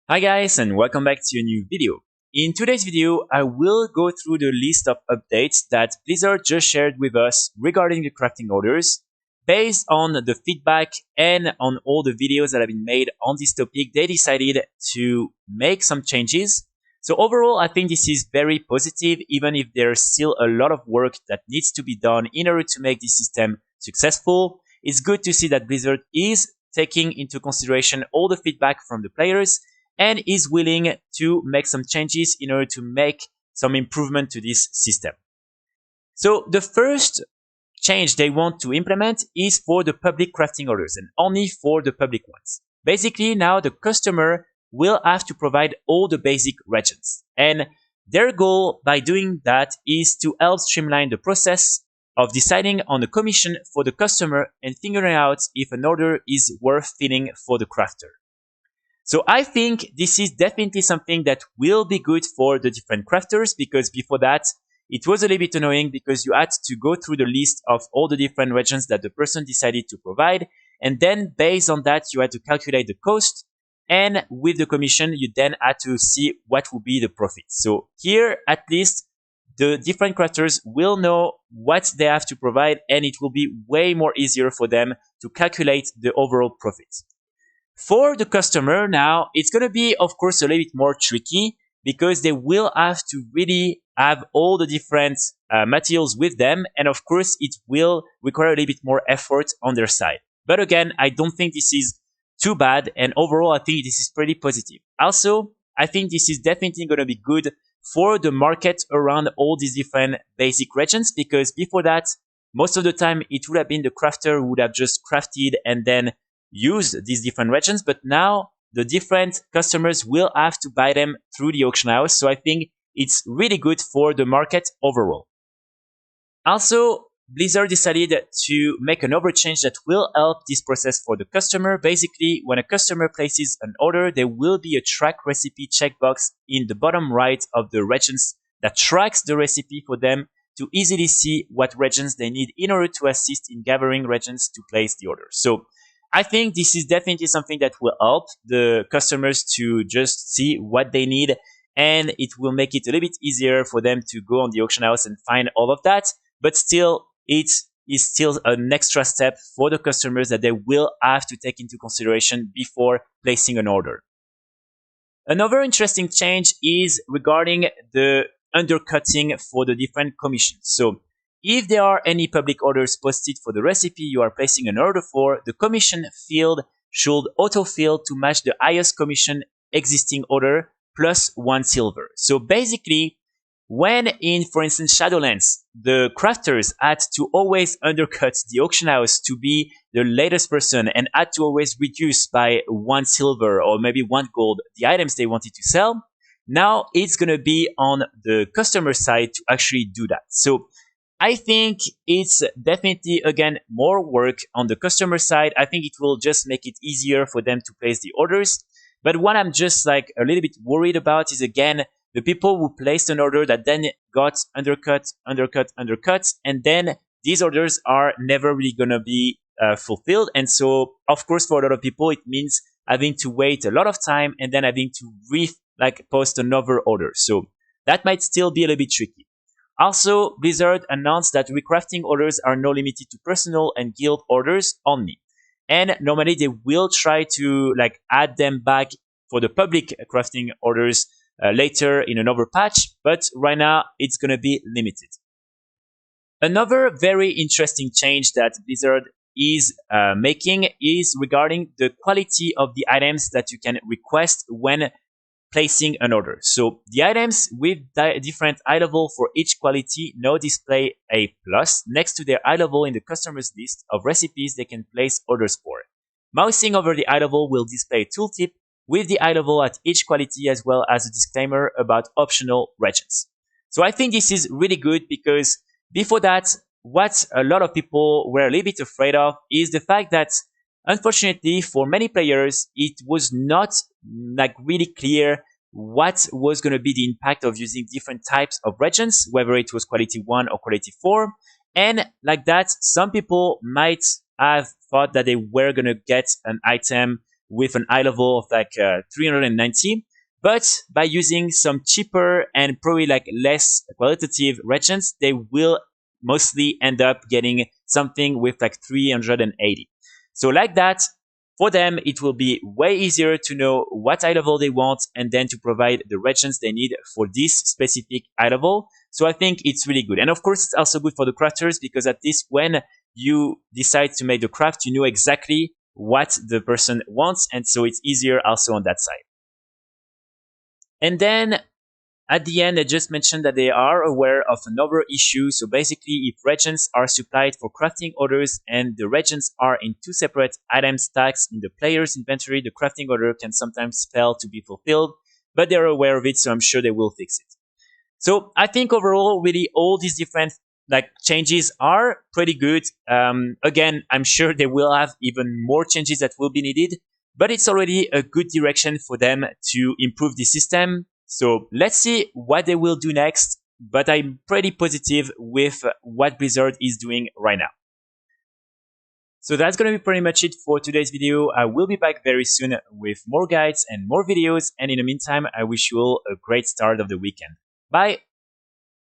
Hi guys and welcome back to a new video. In today's video, I will go through the list of updates that Blizzard just shared with us regarding the crafting orders. Based on the feedback and on all the videos that have been made on this topic, they decided to make some changes. So overall, I think this is very positive, even if there's still a lot of work that needs to be done in order to make this system successful. It's good to see that Blizzard is taking into consideration all the feedback from the players and is willing to make some changes in order to make some improvement to this system. So the first change they want to implement is for the public crafting orders and only for the public ones. Basically, now the customer will have to provide all the basic reagents. And their goal by doing that is to help streamline the process of deciding on the commission for the customer and figuring out if an order is worth filling for the crafter. So I think this is definitely something that will be good for the different crafters, because before that, it was a little bit annoying because you had to go through the list of all the different regions that the person decided to provide. And then based on that, you had to calculate the cost. And with the commission, you then had to see what would be the profit. So here, at least, the different crafters will know what they have to provide, and it will be way more easier for them to calculate the overall profit. For the customer now, it's going to be, of course, a little bit more tricky because they will have to really have all the different materials with them. And of course, it will require a little bit more effort on their side. But again, I don't think this is too bad. And overall, I think this is pretty positive. Also, I think this is definitely going to be good for the market around all these different basic regions, because before that, most of the time, it would have been the crafter who would have just crafted and then use these different regions, but now the different customers will have to buy them through the auction house. So I think it's really good for the market overall. Also, Blizzard decided to make another change that will help this process for the customer. Basically, when a customer places an order, there will be a track recipe checkbox in the bottom right of the regions that tracks the recipe for them to easily see what regions they need in order to assist in gathering regions to place the order. So I think this is definitely something that will help the customers to just see what they need, and it will make it a little bit easier for them to go on the auction house and find all of that. But still, it is still an extra step for the customers that they will have to take into consideration before placing an order. Another interesting change is regarding the undercutting for the different commissions. So if there are any public orders posted for the recipe you are placing an order for, the commission field should autofill to match the highest commission existing order plus 1 silver. So basically, when in, for instance, Shadowlands, the crafters had to always undercut the auction house to be the latest person and had to always reduce by 1 silver or maybe 1 gold the items they wanted to sell, now it's going to be on the customer side to actually do that. So I think it's definitely, again, more work on the customer side. I think it will just make it easier for them to place the orders. But what I'm just like a little bit worried about is, again, the people who placed an order that then got undercut, and then these orders are never really going to be fulfilled. And so, of course, for a lot of people, it means having to wait a lot of time and then having to post another order. So that might still be a little bit tricky. Also, Blizzard announced that recrafting orders are now limited to personal and guild orders only. And normally they will try to add them back for the public crafting orders later in another patch, but right now it's going to be limited. Another very interesting change that Blizzard is making is regarding the quality of the items that you can request when placing an order. So the items with different eye level for each quality now display a plus next to their eye level in the customer's list of recipes they can place orders for. Mousing over the eye level will display a tooltip with the eye level at each quality, as well as a disclaimer about optional reagents. So I think this is really good, because before that, what a lot of people were a little bit afraid of is the fact that, unfortunately, for many players, it was not really clear what was going to be the impact of using different types of reagents, whether it was quality 1 or quality 4. And like that, some people might have thought that they were going to get an item with an eye level of like 390. But by using some cheaper and probably like less qualitative reagents, they will mostly end up getting something with like 380. So like that, for them, it will be way easier to know what eye level they want and then to provide the reagents they need for this specific eye level. So I think it's really good. And of course, it's also good for the crafters because at least when you decide to make the craft, you know exactly what the person wants. And so it's easier also on that side. And then at the end, I just mentioned that they are aware of another issue. So basically, if reagents are supplied for crafting orders and the reagents are in two separate item stacks in the player's inventory, the crafting order can sometimes fail to be fulfilled, but they're aware of it, so I'm sure they will fix it. So I think overall, really all these different like changes are pretty good. Again, I'm sure they will have even more changes that will be needed, but it's already a good direction for them to improve the system. So let's see what they will do next, but I'm pretty positive with what Blizzard is doing right now. So that's going to be pretty much it for today's video. I will be back very soon with more guides and more videos. And in the meantime, I wish you all a great start of the weekend. Bye!